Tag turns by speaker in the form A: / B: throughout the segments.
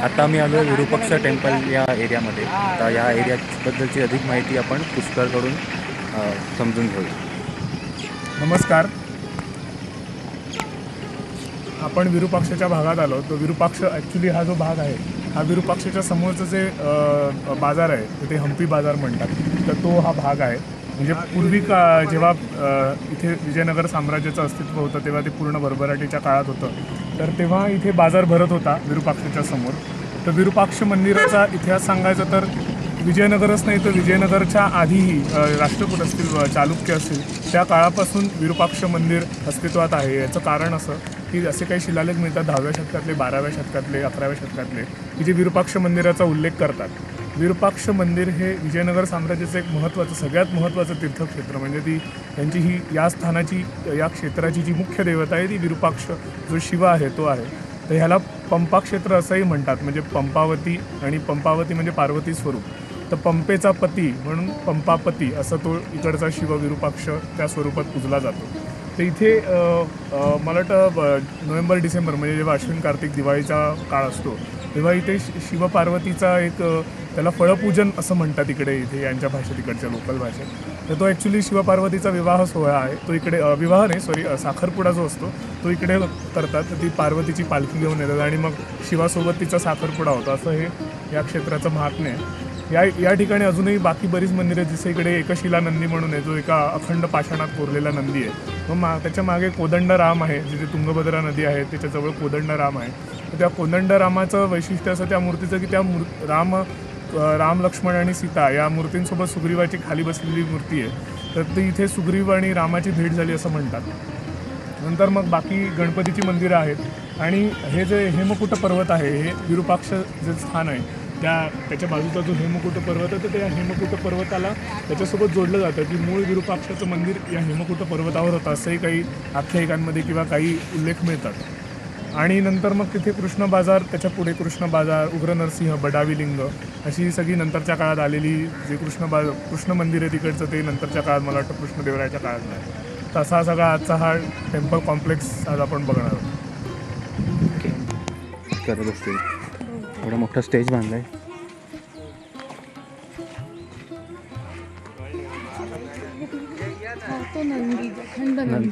A: आता मी आलो विरूपाक्ष टेम्पल या एरियामध्ये. आता या एरियाबद्दलची अधिक माहिती आपण पुष्कळकडून समजून घेऊया.
B: नमस्कार. आपण विरूपाक्षच्या भागात आलो. तो विरूपाक्ष ॲक्च्युली हा जो भाग आहे हा विरूपाक्षच्या समोरचं जे बाजार आहे ते हम्पी बाजार म्हणतात. तर तो हा भाग आहे. म्हणजे पूर्वी जेव्हा इथे विजयनगर साम्राज्याचं अस्तित्व होतं तेव्हा ते पूर्ण भरभराटीच्या काळात होतं. तर तेव्हा इथे बाजार भरत होता विरूपाक्षच्या समोर. तर विरूपाक्ष मंदिराचा इतिहास सांगायचा तर विजयनगरच नाही तर विजयनगरच्या आधीही राष्ट्रकूट असतील, चालुक्य असतील, त्या काळापासून विरूपाक्ष मंदिर अस्तित्वात आहे. याचं कारण असं की असे काही शिलालेख मिळतात 10व्या शतकातले, 12व्या शतकातले, 11व्या शतकातले की जे विरूपाक्ष मंदिराचा उल्लेख करतात. विरूपाक्ष मंदिर हे विजयनगर साम्राज्याचं एक महत्त्वाचं, सगळ्यात महत्त्वाचं तीर्थक्षेत्र. म्हणजे त्यांची ही या स्थानाची, या क्षेत्राची जी मुख्य देवता आहे ती विरूपाक्ष जो शिव आहे तो आहे. तर ह्याला पंपा क्षेत्र असंही म्हणतात. म्हणजे पंपावती, आणि पंपावती म्हणजे पार्वती स्वरूप. तर पंपेचा पती म्हणून पंपापती असं तो इकडचा शिव विरूपाक्ष त्या स्वरूपात पूजला जातो. तर इथे मला वाटतं नोव्हेंबर डिसेंबर म्हणजे जेव्हा अश्विन कार्तिक दिवाळीचा काळ असतो तेव्हा इथे शिवपार्वतीचा एक त्याला फळपूजन असं म्हणतात इकडे, इथे यांच्या भाषेत, इकडच्या लोकल भाषेत. तर तो ॲक्च्युली शिवपार्वतीचा विवाह सोहळा आहे. तो इकडे विवाह नाही, सॉरी, साखरपुडा जो असतो तो इकडे करतात. तर ती पार्वतीची पालखी घेऊन येतात आणि मग शिवासोबत तिचा साखरपुडा होतो. असं हे या क्षेत्राचं महात्म्य आहे. या ठिकाणी अजूनही बाकी बरीच मंदिरं आहेत. जसं इकडे एकशिला नंदी म्हणून आहे जो एका अखंड पाषाणात कोरलेला नंदी आहे. मग त्याच्या मागे कोदंडराम आहे, जिथे तुंगभद्रा नदी आहे त्याच्याजवळ कोदंडराम आहे. तर त्या कोदंडरामाचं वैशिष्ट्य असं त्या मूर्तीचं की त्या राम लक्ष्मण आणि सीता या मूर्तींसोबत सुग्रीवाची खाली बसलेली मूर्ती आहे. तर ती इथे सुग्रीव आणि रामाची भेट झाली असं म्हणतात. नंतर मग बाकी गणपतीची मंदिरं आहेत. आणि हे जे हेमकूट पर्वत आहे, हे विरूपाक्ष जे स्थान आहे त्याच्या बाजूचा जो हेमकूट पर्वत आहे तर त्या हेमकूट पर्वताला त्याच्यासोबत जोडलं जातं की मूळ विरूपाक्षाचं मंदिर या हेमकूट पर्वतावर होतं असंही काही आख्यायिकांमध्ये किंवा काही उल्लेख मिळतात. आणि नंतर मग तिथे कृष्ण बाजार, त्याच्या पुढे कृष्ण बाजार, उग्र नरसिंह, बडावी लिंग अशी सगळी नंतरच्या काळात आलेली जे कृष्ण मंदिर आहे तिकडचं ते नंतरच्या काळात मला वाटतं कृष्णदेवरायाच्या काळात नाही. तसा सगळा आजचा हा टेम्पल कॉम्प्लेक्स आज आपण बघणार आहोत.
A: करत असतील एवढा मोठा स्टेज बांधलाय.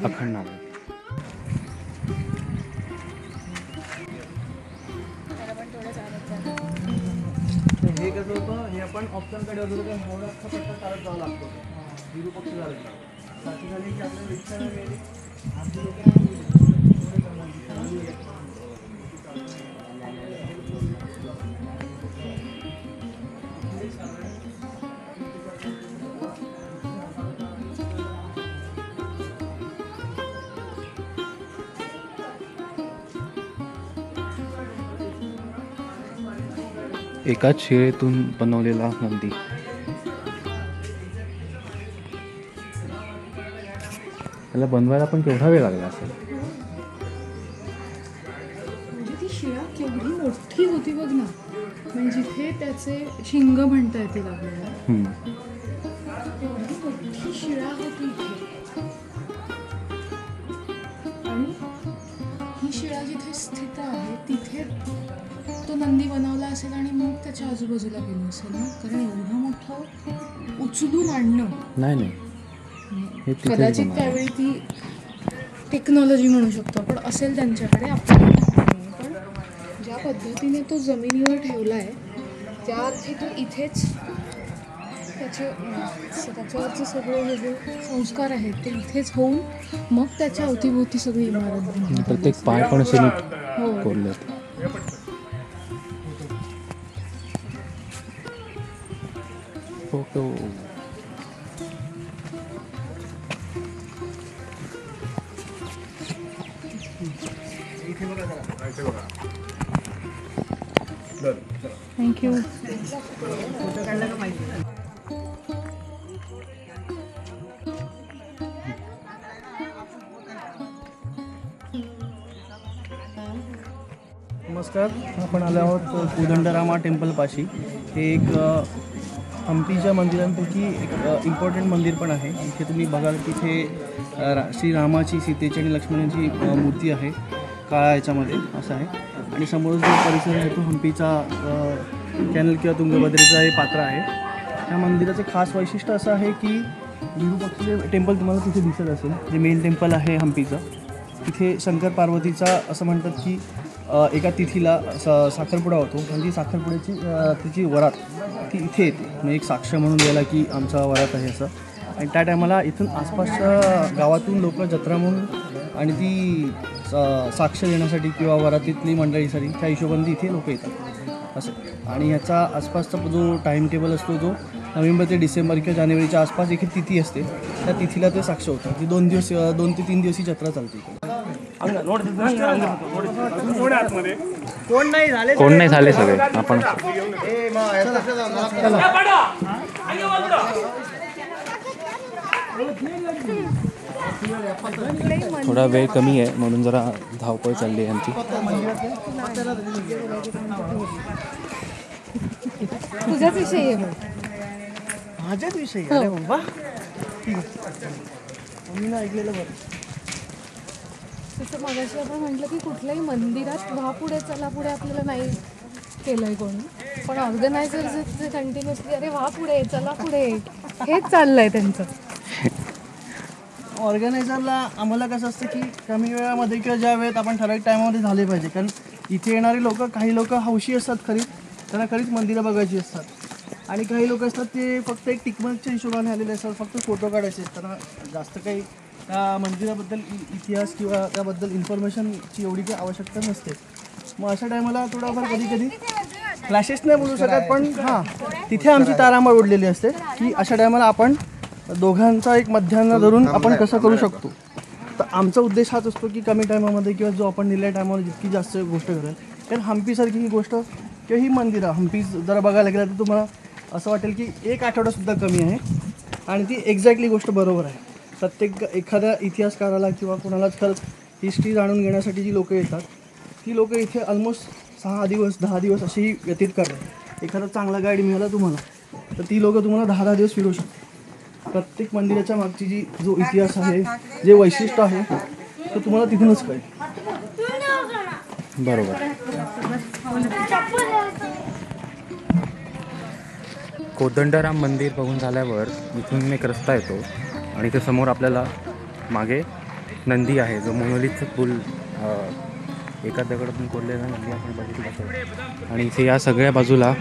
A: अखंड
C: हे कसं होतं, हे आपण ऑप्शनकडे होतो तर एवढा अख्खा पट्टा चालत जावं लागतो. विरूपाक्ष झालं बाकी झाली की आपल्याला रिक्षा गेली आमची लोक
A: एकाच शिळेतून बनवलेला नंदी. त्याला बनवायला पण केवढा वेळ लागला असेल.
D: म्हणजे ती शिळा केवढी मोठी होती बघ ना. म्हणजे जिथे त्याचे शिंग म्हणता येतील आपल्याला, केवढी मोठी शिळा होती इथे. आणि ही शिळा जिथे स्थित आहे तिथे तो नंदी बनवला असेल आणि मग त्याच्या आजूबाजूला गेलो असेल ना. कारण एवढं मोठं उचलून आणणं
A: नाही,
D: कदाचित त्यावेळी ती टेक्नॉलॉजी म्हणू शकतो आपण, असेल त्यांच्याकडे, आपल्याला. पण ज्या पद्धतीने तो जमिनीवर ठेवला आहे त्या अर्थी तो इथेच त्याच्यावरचे सगळे हे जे संस्कार आहेत ते इथेच होऊन मग त्याच्या अवतीभोवती सगळी इमारत,
A: प्रत्येक पाय पण कोरले. Photo
D: thank you.
C: नमस्कार. आपण आलो आहोत कोदंडरामा टेम्पलपाशी. हे एक हम्पीच्या मंदिरांपैकी एक इम्पॉर्टंट मंदिर पण आहे. इथे तुम्ही बघाल की इथे श्रीरामाची, सीतेची आणि लक्ष्मणाची मूर्ती आहे काळा याच्यामध्ये असं आहे. आणि समोर जो परिसर आहे तो हम्पीचा कॅनल किंवा तुंगभद्रेचा हे पात्र आहे. त्या मंदिराचं खास वैशिष्ट्य असं आहे की विरूपाक्षचे टेम्पल तुम्हाला तिथे दिसत असेल, जे मेन टेम्पल आहे हम्पीचं. तिथे शंकर पार्वतीचा असं म्हणतात की एका तिथीला साखरपुडा होतो आणि ती साखरपुड्याची तिची वरात ती इथे येते, म्हणजे एक साक्ष म्हणून द्यायला की आमचा वरात आहे असं. आणि त्या टायमाला इथून आसपासच्या गावातून लोक जत्रा म्हणून आणि ती साक्ष देण्यासाठी किंवा वरातीतली मंडळीसाठी त्या हिशोबाने इथे लोक येतात असं. आणि ह्याचा आसपासचा जो टाईम टेबल असतो तो नोव्हेंबर ते डिसेंबर किंवा जानेवारीच्या आसपास एक तिथी असते, त्या तिथीला ते साक्ष होतं. ती 2 ते 3 दिवस ही जत्रा चालते.
A: कोण नाही झाले सगळे आपण. थोडा वेळ कमी आहे म्हणून जरा धावपळ चालली आहे आमची.
D: तुझ्याच विषयी आहे मग.
C: माझ्याच विषयी अरे बाबा ठीक आहे. मी ना ऐकलेलं बरं.
D: तसं मगाशी आपण म्हटलं की कुठल्याही मंदिरात व्हा पुढे चला पुढे आपल्याला नाही केलंय कोणी, पण ऑर्गनायझर्सचे कंटिन्युअसली अरे व्हा पुढे चला पुढे हेच चाललंय त्यांचं.
C: ऑर्गनायझरला आम्हाला कसं असतं की कमी वेळामध्ये किंवा ज्या वेळेत आपण ठराविक टायमामध्ये झाले पाहिजे. कारण इथे येणारे लोक, काही लोक हौशी असतात खरीच, त्यांना खरीच मंदिरं बघायची असतात. आणि काही लोक असतात ते फक्त एक टिकमार्कच्या हिशोबाने आलेले असतात, फक्त फोटो काढायचे. त्यांना जास्त काही त्या मंदिराबद्दल इतिहास किंवा त्याबद्दल इन्फॉर्मेशनची एवढी काही आवश्यकता नसते. मग अशा टायमाला थोडाफार कधी कधी क्लॅशेस नाही बोलू शकत, पण हां तिथे आमची तारांबळ उडलेली असते की अशा टायमाला आपण दोघांचा एक मध्यान्ह धरून आपण कसं करू शकतो. तर आमचा उद्देश हाच असतो की कमी टायमामध्ये किंवा जो आपण दिलेल्या टायमावर जितकी जास्त गोष्ट करेल. कारण हम्पीसारखी ही गोष्ट किंवा ही मंदिरं हम्पी जरा बघायला गेलं तर तुम्हाला असं वाटेल की 1 आठवडासुद्धा कमी आहे. आणि ती एक्झॅक्टली गोष्ट बरोबर आहे. प्रत्येक एखाद्या इतिहासकाराला किंवा कोणालाच खरंच हिस्ट्री जाणून घेण्यासाठी जी लोकं येतात ती लोकं इथे ऑलमोस्ट 6 दिवस 10 दिवस असेही व्यतीत करतात. एखादा चांगला गाईड मिळाला तुम्हाला तर ती लोकं तुम्हाला 10 दिवस फिरवू शकतात. प्रत्येक मंदिराच्या मागची जो इतिहास आहे, जे वैशिष्ट्य आहे ते तुम्हाला तिथूनच कळेल.
A: बरोबर. कोदंडराम मंदिर बघून झाल्यावर इथून एक रस्ता येतो आणि इथे समोर आपल्याला मागे नंदी आहे, जो मोनोलिथचं पूल एका दगडातून कोरलेला नंदी आपण बघितलं असेल. आणि इथे या सगळ्या बाजूला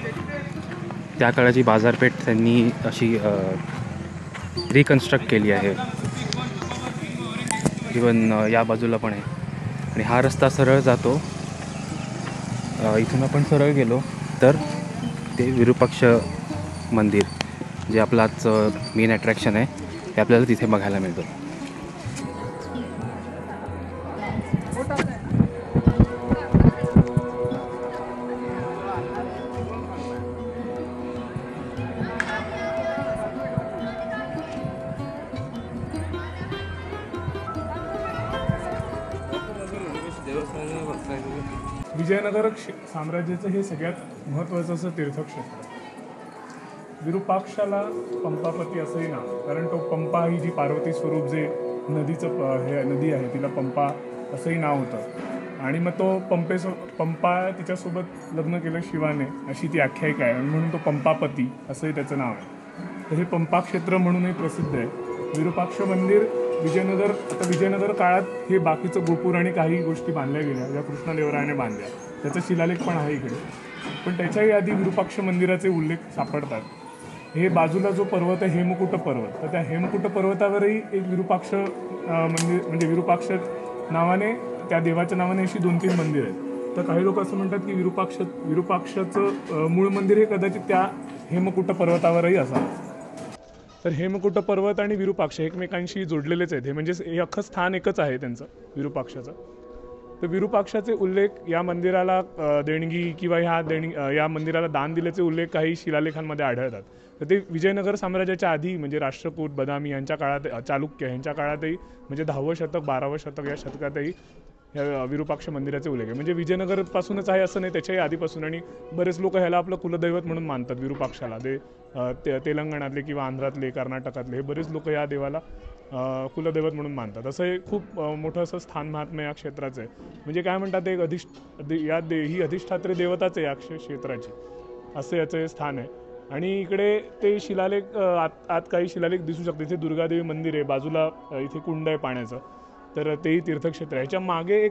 A: त्या काळाची बाजारपेठ त्यांनी अशी रिकन्स्ट्रक्ट केली आहे. इवन या बाजूला पण आहे. आणि हा रस्ता सरळ जातो. इथून आपण सरळ गेलो तर ते विरूपाक्ष मंदिर, जे आपलं आजचं मेन अट्रॅक्शन आहे, ते आपल्याला तिथे बघायला मिळतं.
B: विजयनगर साम्राज्याचं हे सगळ्यात महत्त्वाचं असं तीर्थक्षेत्र. विरूपाक्षाला पंपापती असंही नाव, कारण तो पंपा ही जी पार्वती स्वरूप जे नदीचं हे नदी आहे तिला पंपा असंही नाव होतं. आणि मग तो पंपा तिच्यासोबत लग्न केलं शिवाने अशी ती आख्यायिका आहे, म्हणून तो पंपापती असंही त्याचं नाव आहे. तर हे पंपा क्षेत्र म्हणूनही प्रसिद्ध आहे. विरूपाक्ष मंदिर विजयनगर काळात हे बाकीचं गोपूर आणि काही गोष्टी बांधल्या गेल्या, ज्या कृष्णदेवरायाने बांधल्या. त्याचा शिलालेख पण आहे इकडे. पण त्याच्याही आधी विरूपाक्ष मंदिराचे उल्लेख सापडतात. हे बाजूला जो पर्वत आहे हेमकूट पर्वत, तर त्या हेमकूट पर्वतावरही एक विरूपाक्ष मंदिर, म्हणजे विरूपाक्ष नावाने, त्या देवाच्या नावाने अशी 2-3 मंदिर आहेत. तर काही लोक असं म्हणतात की विरूपाक्षाचं मूळ मंदिर हे कदाचित त्या हेमकूट पर्वतावरही असावं. तर हेमकूट पर्वत आणि विरूपाक्ष एकमेकांशी जोडलेलेच आहेत. हे म्हणजे हे अख्खं स्थान एकच आहे त्यांचं विरूपाक्षाचं. तर विरूपाक्षाचे उल्लेख या मंदिराला देणगी किंवा या मंदिराला दान दिल्याचे उल्लेख काही शिलालेखांमध्ये आढळतात. तर ते विजयनगर साम्राज्याच्या आधी, म्हणजे राष्ट्रकूट, बदामी यांच्या काळात, चालुक्य यांच्या काळातही, म्हणजे 10वं शतक 12वं शतक या शतकातही ह्या विरूपाक्ष मंदिराचे उल्लेख आहे. म्हणजे विजयनगरपासूनच आहे असं नाही, त्याच्याही आधीपासून. आणि बरेच लोक ह्याला आपलं कुलदैवत म्हणून मानतात विरूपाक्षाला. तेलंगणातले किंवा आंध्रातले, कर्नाटकातले हे बरेच लोक या देवाला कुलदैवत म्हणून मानतात. असं हे खूप मोठं असं स्थान महात्म्य या क्षेत्राचं आहे. म्हणजे काय म्हणतात, एक ही अधिष्ठात्री देवताच आहे या क्षेत्राची, असं याचं हे स्थान आहे. आणि इकडे ते शिलालेख आत काही शिलालेख दिसू शकते. इथे दुर्गादेवी मंदिर आहे, बाजूला इथे कुंड आहे पाण्याचं, तर तेही तीर्थक्षेत्र आहे. ह्याच्या मागे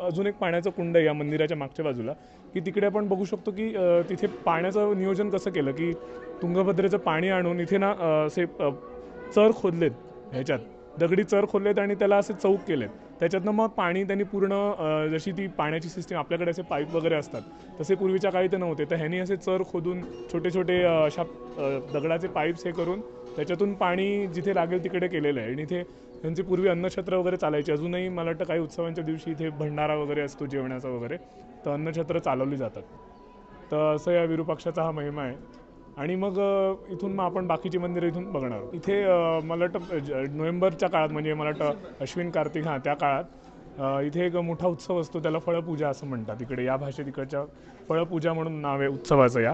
B: अजून एक पाण्याचं कुंड आहे या मंदिराच्या मागच्या बाजूला, की तिकडे आपण बघू शकतो की तिथे पाण्याचं नियोजन कसं केलं की तुंगभद्रेचं पाणी आणून इथे ना असे चर खोदलेत, ह्याच्यात दगडी चर खोदलेत आणि त्याला असे चौक केलेत. त्याच्यातनं मग पाणी त्यांनी पूर्ण जशी ती पाण्याची सिस्टीम आपल्याकडे असे पाईप वगैरे असतात तसे पूर्वीच्या काळी तर नव्हते, तर ह्यांनी असे चर खोदून छोटे छोटे अशा दगडाचे पाईप्स हे करून त्याच्यातून पाणी जिथे लागेल तिकडे केलेलं आहे. आणि इथे त्यांची पूर्वी अन्नछत्र वगैरे चालायची. अजूनही मला वाटतं काही उत्सवांच्या दिवशी इथे भंडारा वगैरे असतो जेवणाचा वगैरे, तर अन्नछत्र चालवली जातात. तर असं या विरूपाक्षाचा हा महिमा आहे. आणि मग इथून मग आपण बाकीची मंदिरं इथून बघणार. इथे मला वाटतं नोव्हेंबरच्या काळात, म्हणजे मला वाटतं अश्विन कार्तिक त्या काळात इथे एक मोठा उत्सव असतो, त्याला फळपूजा असं म्हणतात. इकडे या भाषेत इकडच्या फळपूजा म्हणून नाव आहे उत्सवाचं या.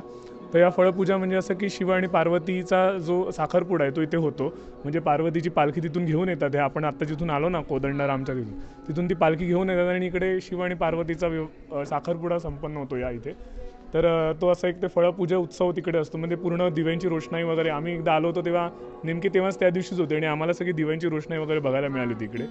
B: तर या फळपूजा म्हणजे असं की शिव आणि पार्वतीचा जो साखरपुडा आहे तो इथे होतो. म्हणजे पार्वतीची पालखी तिथून घेऊन येतात. हे आपण आत्ता जिथून आलो ना कोदंडरामच्या तिथून ती पालखी घेऊन येतात आणि इकडे शिव आणि पार्वतीचा साखरपुडा संपन्न होतो या इथे. तर तो असं एक ते फळपूजा उत्सव तिकडे असतो. म्हणजे पूर्ण दिव्यांची रोषणाई वगैरे. आम्ही एकदा आलो होतो तेव्हा नेमकी तेव्हाच त्या दिवशीच होते आणि आम्हाला सगळी दिव्यांची रोषणाई वगैरे बघायला मिळाली तिकडे.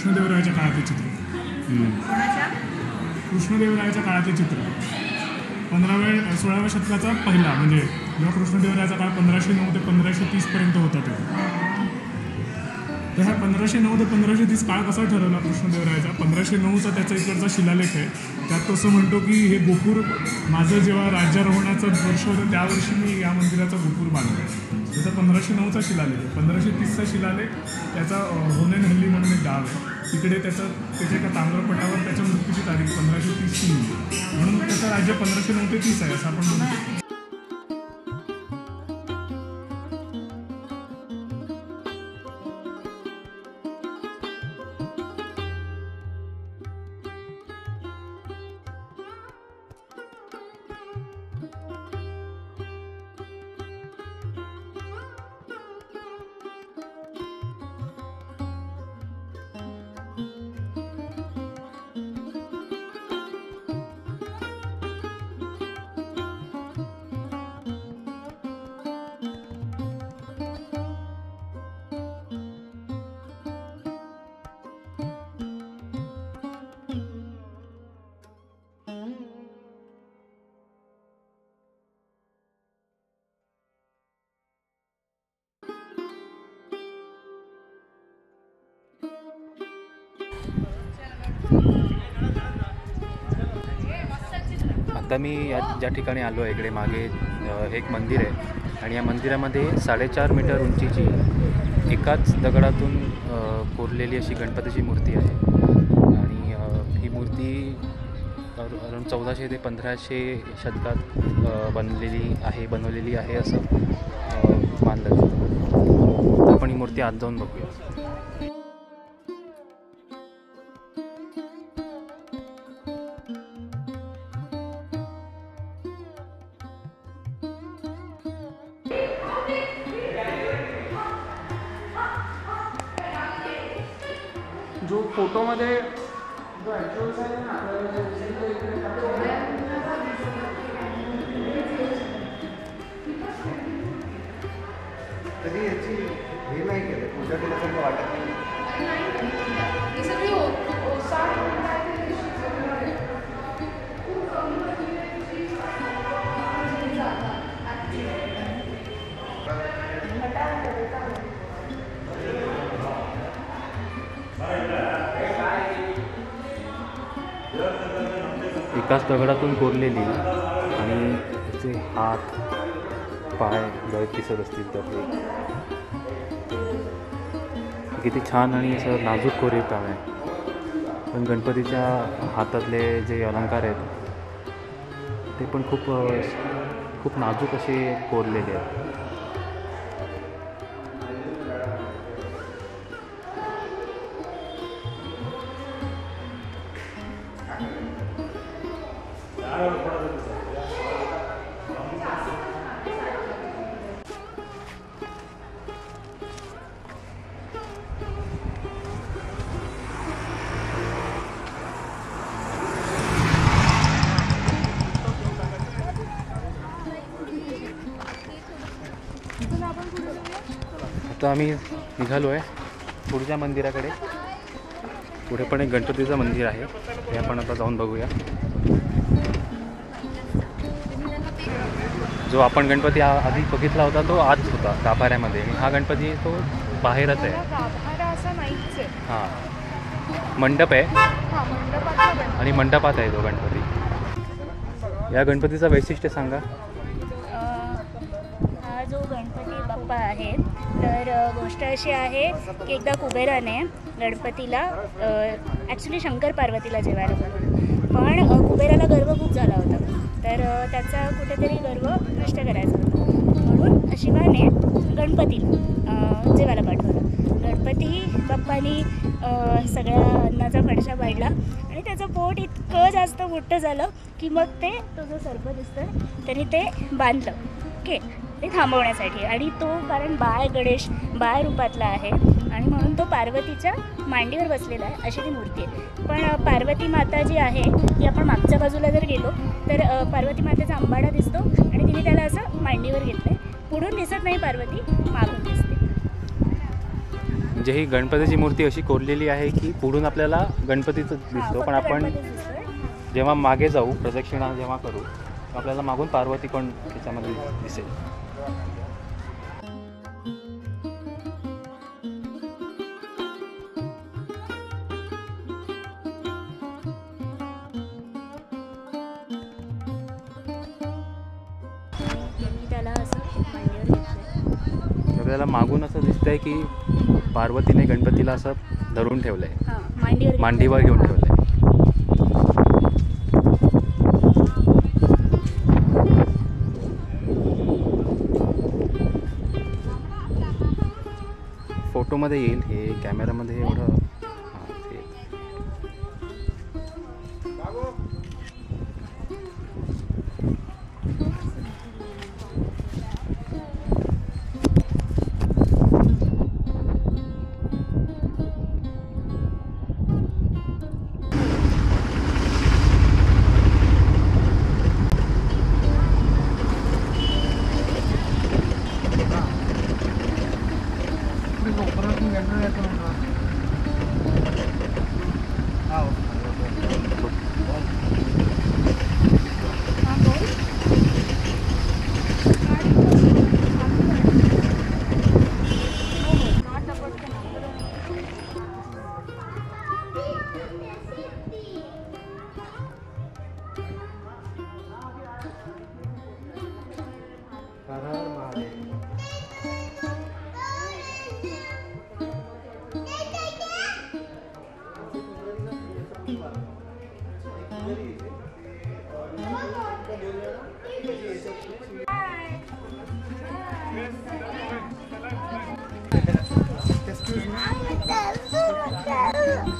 B: कृष्णदेवरायाच्या काळातले चित्र. कृष्णदेवरायाच्या काळातले चित्र 16व्या शतकाचा पहिला, म्हणजे जेव्हा कृष्णदेवरायाचा काळ 1509 ते 1530 पर्यंत होता तेव्हा. तर ह्या 1509 ते 1530 काळ कसा ठरवला कृष्णदेवरायाचा? 1509चा त्याचा इकडचा शिलालेख आहे. त्यात तो असं म्हणतो की हे गोपूर माझं जेव्हा राज्यारोहणाचं वर्ष होतं त्या वर्षी मी या मंदिराचा गोपूर बांधला. त्याचा 1509चा शिलालेख आहे. 1530चा शिलालेख त्याचा होनेनहल्ली म्हणून एक गाव आहे, तिकडे त्याच्या एका ताम्रपटावर त्याच्या मृत्यूची तारीख 1530 लिहिली. म्हणून त्याचं राज्य 1509 ते 30 आहे असं आपण म्हणू शकतो.
A: आता मी ज्या ठिकाणी आलो आहे इकडे मागे हे एक मंदिर आहे आणि या मंदिरामध्ये 4.5 मीटर उंचीची एकाच दगडातून कोरलेली अशी गणपतीची मूर्ती आहे. आणि ही मूर्ती अराउंड 1400 ते 1500 शतकात बनवलेली आहे असं मानलं जातं. तर आपण ही मूर्ती आत जाऊन बघूया.
B: जो फोटोमध्ये
E: कधी याची हे नाही केलं, पूजा केल्यासारखं वाटत नाही.
D: ही सगळी ओसाड
A: एकाच दगडातून कोरलेली आणि त्याचे हात पाय गळत दिसत असतील तर किती छान आणि असं नाजूक कोरीव काम आहे. पण गणपतीच्या हातातले जे अलंकार आहेत ते पण खूप नाजूक असे कोरलेले आहेत. आता आम्ही निघालो आहे पुढच्या मंदिराकडे. पुढे पण एक गणपतीचं मंदिर आहे, ते आपण आता जाऊन बघूया. जो आपण गणपती आधी बघितला होता तो आत होता गाभाऱ्यामध्ये. हा गणपती तो बाहेरच आहे.
D: गाभारा असा नाहीच आहे.
A: हां, मंडप आहे
D: हा मंडपाचा
A: आणि मंडपात आहे तो गणपती. या गणपतीचं वैशिष्ट्य सांगा.
F: हा जो गणपती बाप्पा आहे तर गोष्ट अशी आहे की एकदा कुबेराने गणपतीला ॲक्च्युली शंकर पार्वतीला जेवायला बोलवलं, पण कुबेराला गर्व खूप झाला होता, तर त्याचा कुठेतरी गर्व नष्ट करायचा होता, म्हणून शिवाने गणपतीला जेवायला पाठवलं. गणपती बाप्पानी सगळ्या अन्नाचा फडशा पाडला आणि त्याचं पोट इतकं जास्त मोठं झालं की मग तो जो सर्प दिसतं त्यांनी ते बांधलं. ओके, ते थांबवण्यासाठी. आणि तो कारण बाळ गणेश बाळ रूपातला आहे आणि म्हणून तो पार्वतीच्या मांडीवर बसलेला आहे, अशी ती मूर्ती आहे. पण पार्वती माता जी आहे ती आपण मागच्या बाजूला जर गेलो तर पार्वती मातेचा आंबाडा दिसतो आणि तिने त्याला असं मांडीवर घेतलं आहे. पुढून दिसत नाही पार्वती, मागून दिसते.
A: म्हणजे ही गणपतीची मूर्ती अशी कोरलेली आहे की पुढून आपल्याला गणपतीचं दिसतो, पण आपण जेव्हा मागे जाऊ प्रदक्षिणा जेव्हा करू आपल्याला मागून पार्वती पण त्याच्यामध्ये दिसेल.
F: त्याला असं मांडीवर घेतलं.
A: आपल्याला मागून असं दिसतंय की पार्वतीने गणपतीला असं धरून ठेवलंय,
F: हां, मांडीवर
A: मांडीवर घेऊन ठेवलंय. फोटोमध्ये येईल हे, कॅमेरामध्ये एवढं हां ते.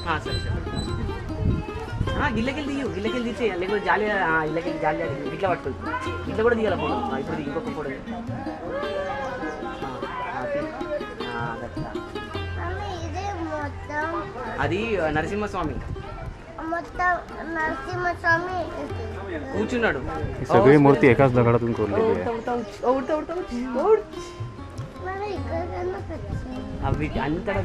G: ಹಾಂ ಸರಿ ಸರಿ ಹಾಂ గిల్లకెళ్ళి తీసేయాలి లేకపోతే జాలి ఇళ్ళకెళ్ళి జాలి ఇట్లా పట్టుకోవచ్చు. ఇట్లా కూడా తీయాలి ఫోటో. ఇప్పుడు ఇంకొక ఫోటో అది నరసింహస్వామి కూర్చున్నాడు.
A: ही सगळी मूर्ती एकाच दगडातून कोरलेली आहे.
F: అవి అంతటా